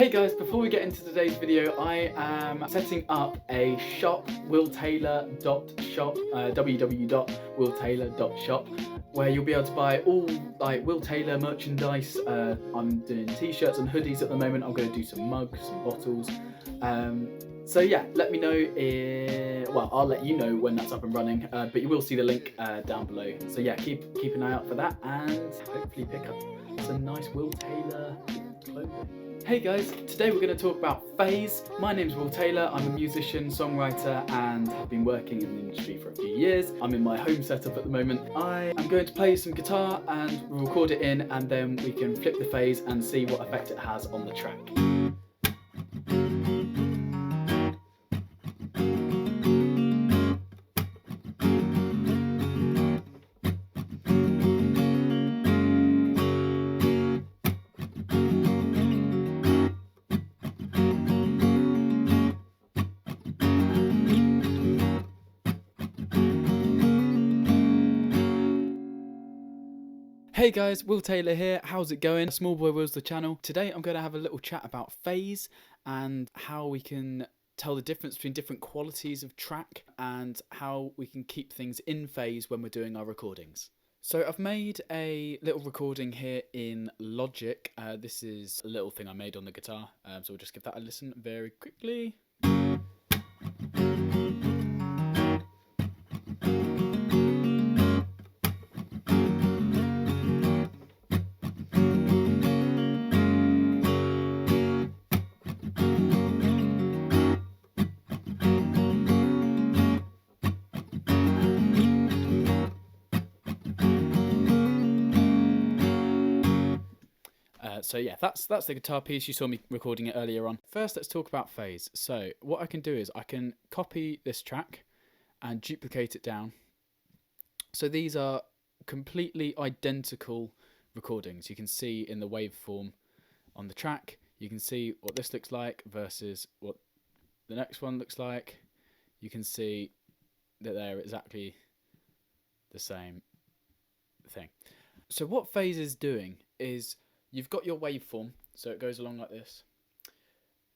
Hey guys, before we get into today's video, I am setting up a shop, willtaylor.shop, www.willtaylor.shop, where you'll be able to buy all like Will Taylor merchandise. I'm doing t-shirts and hoodies at the moment. I'm going to do some mugs, some bottles. So yeah, let me know. Well, I'll let you know when that's up and running, but you will see the link down below. So yeah, keep an eye out for that, and hopefully pick up some nice Will Taylor clothing. Hey guys, today we're going to talk about phase. My name's Will Taylor, I'm a musician, songwriter, and have been working in the industry for a few years. I'm in my home setup at the moment. I am going to play some guitar and we'll record it in, and then we can flip the phase and see what effect it has on the track. Hey guys, Will Taylor here. How's it going? Small Boy Will's the channel. Today I'm going to have a little chat about phase and how we can tell the difference between different qualities of track and how we can keep things in phase when we're doing our recordings. So I've made a little recording here in Logic. This is a little thing I made on the guitar, so we'll just give that a listen very quickly. So yeah, that's the guitar piece. You saw me recording it earlier on. First, let's talk about phase. So what I can do is I can copy this track and duplicate it down. So these are completely identical recordings. You can see in the waveform on the track, you can see what this looks like versus what the next one looks like. You can see that they're exactly the same thing. So what phase is doing is you've got your waveform, so it goes along like this.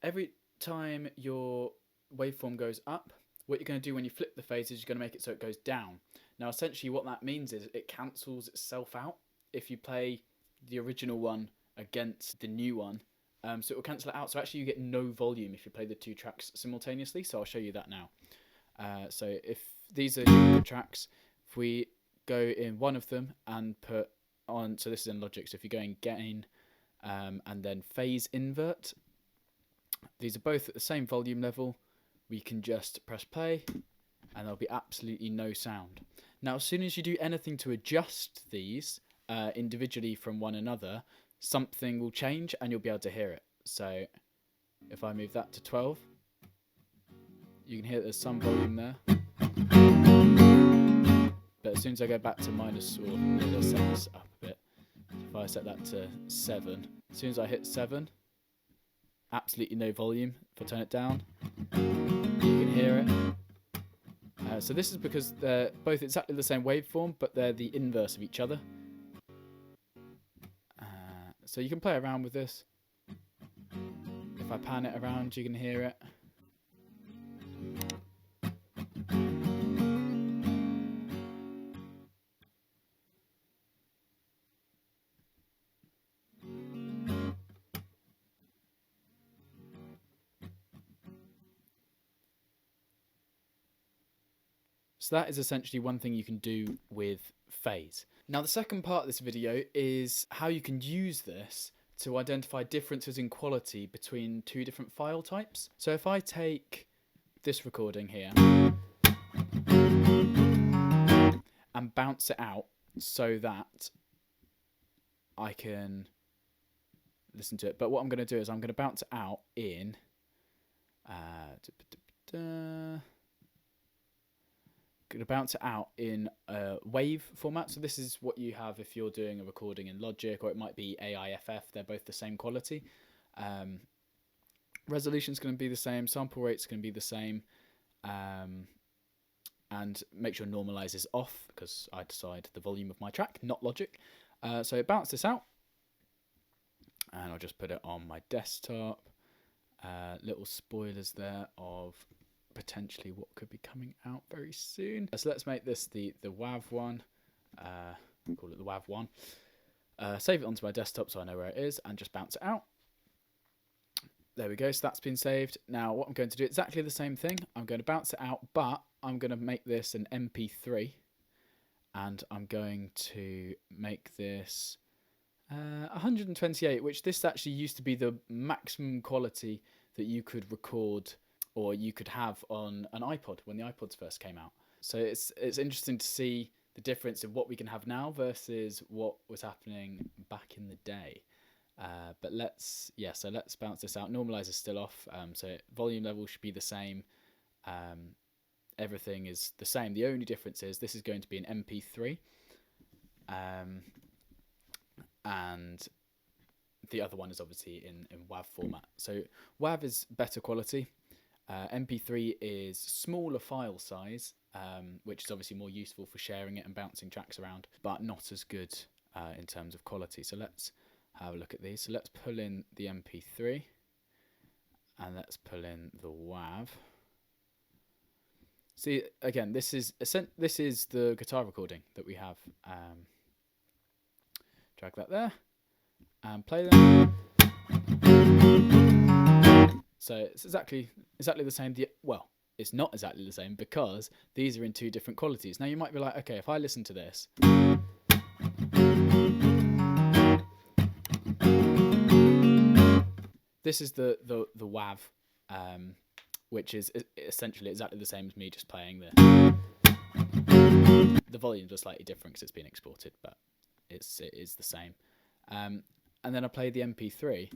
Every time your waveform goes up, what you're going to do when you flip the phase is you're going to make it so it goes down. Now essentially what that means is it cancels itself out if you play the original one against the new one. So it will cancel it out, so actually you get no volume if you play the two tracks simultaneously. So I'll show you that now. So if these are duplicate tracks, if we go in one of them and put on, so this is in Logic, so if you go in gain and then phase invert, these are both at the same volume level, we can just press play and there'll be absolutely no sound. Now as soon as you do anything to adjust these individually from one another, something will change and you'll be able to hear it. So if I move that to 12, you can hear there's some volume there. But as soon as I go back to minus, or let's set this up a bit. If I set that to 7, as soon as I hit 7, absolutely no volume. If I turn it down, you can hear it. So this is because they're both exactly the same waveform, but they're the inverse of each other. So you can play around with this. If I pan it around, you can hear it. So that is essentially one thing you can do with phase. Now the second part of this video is how you can use this to identify differences in quality between two different file types. So if I take this recording here and bounce it out so that I can listen to it, but what I'm going to do is I'm going to bounce it out in wave format. So this is what you have if you're doing a recording in Logic, or it might be AIFF. They're both the same quality. Resolution is going to be the same. Sample rate's going to be the same. And make sure normalize is off because I decide the volume of my track, not Logic. So bounce this out, and I'll just put it on my desktop. Little spoilers there of potentially what could be coming out very soon. So let's make this the WAV one. Call it the WAV one. Save it onto my desktop so I know where it is, and just bounce it out. There we go, so that's been saved. Now what I'm going to do, exactly the same thing. I'm going to bounce it out, but I'm going to make this an MP3, and I'm going to make this 128, which this actually used to be the maximum quality that you could record or you could have on an iPod when the iPods first came out. So it's interesting to see the difference of what we can have now versus what was happening back in the day. But let's bounce this out. Normalize is still off, so volume level should be the same. Everything is the same. The only difference is this is going to be an MP3, and the other one is obviously in WAV format. So WAV is better quality. MP3 is smaller file size, which is obviously more useful for sharing it and bouncing tracks around, but not as good in terms of quality. So let's have a look at these. So let's pull in the MP3 and let's pull in the WAV. See, again, this is the guitar recording that we have. Drag that there and play them. So it's exactly the same. Well, it's not exactly the same because these are in two different qualities. Now you might be like, okay, if I listen to this, this is the WAV, which is essentially exactly the same as me just playing this. The volumes are slightly different because it's been exported, but it is the same. And then I play the MP3.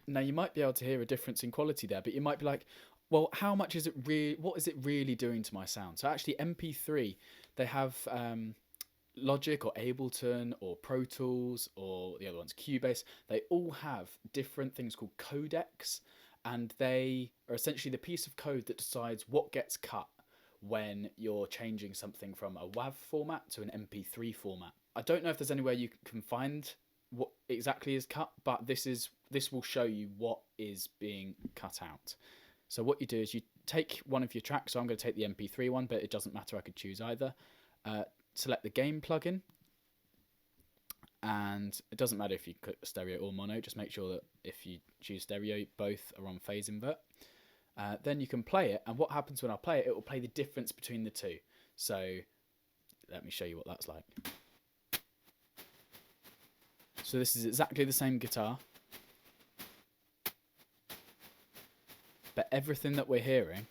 Now you might be able to hear a difference in quality there, but you might be like, well, how much is it really? What is it really doing to my sound? So actually, MP3, they have Logic or Ableton or Pro Tools, or the other one's Cubase. They all have different things called codecs, and they are essentially the piece of code that decides what gets cut when you're changing something from a WAV format to an MP3 format. I don't know if there's anywhere you can find what exactly is cut, but this will show you what is being cut out. So what you do is you take one of your tracks. So I'm going to take the MP3 one, but it doesn't matter. I could choose either. Select the gain plugin, and it doesn't matter if you click stereo or mono. Just make sure that if you choose stereo, both are on phase invert. Then you can play it, and what happens when I play it? It will play the difference between the two. So let me show you what that's like. So this is exactly the same guitar, but everything that we're hearing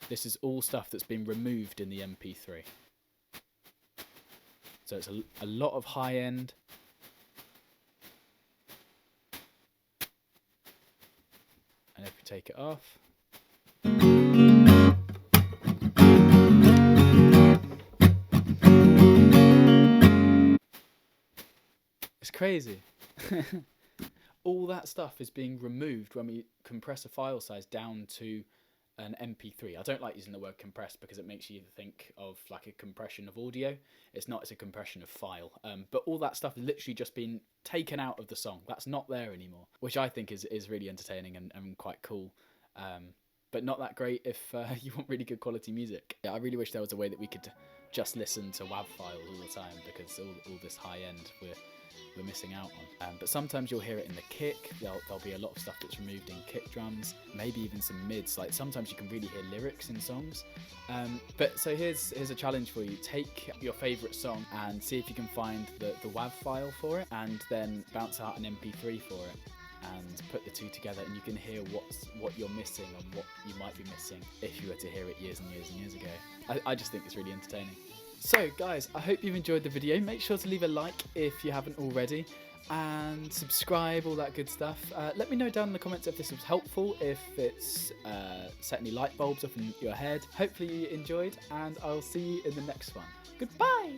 this is all stuff that's been removed in the MP3. So it's a lot of high end. And if we take it off, it's crazy. All that stuff is being removed when we compress a file size down to an MP3. I don't like using the word compress because it makes you think of like a compression of audio. It's not, it's a compression of file. But all that stuff has literally just been taken out of the song. That's not there anymore, which I think is really entertaining and quite cool. But not that great if you want really good quality music. Yeah, I really wish there was a way that we could just listen to WAV files all the time, because all this high end we're missing out on. But sometimes you'll hear it in the kick. There'll be a lot of stuff that's removed in kick drums, maybe even some mids. Like sometimes you can really hear lyrics in songs. But so here's a challenge for you. Take your favourite song and see if you can find the WAV file for it, and then bounce out an MP3 for it and put the two together, and you can hear what you're missing and what you might be missing if you were to hear it years and years and years ago. I just think it's really entertaining. So guys, I hope you've enjoyed the video. Make sure to leave a like if you haven't already, and subscribe, all that good stuff. Let me know down in the comments if this was helpful, if it's set any light bulbs up in your head. Hopefully you enjoyed, and I'll see you in the next one. Goodbye!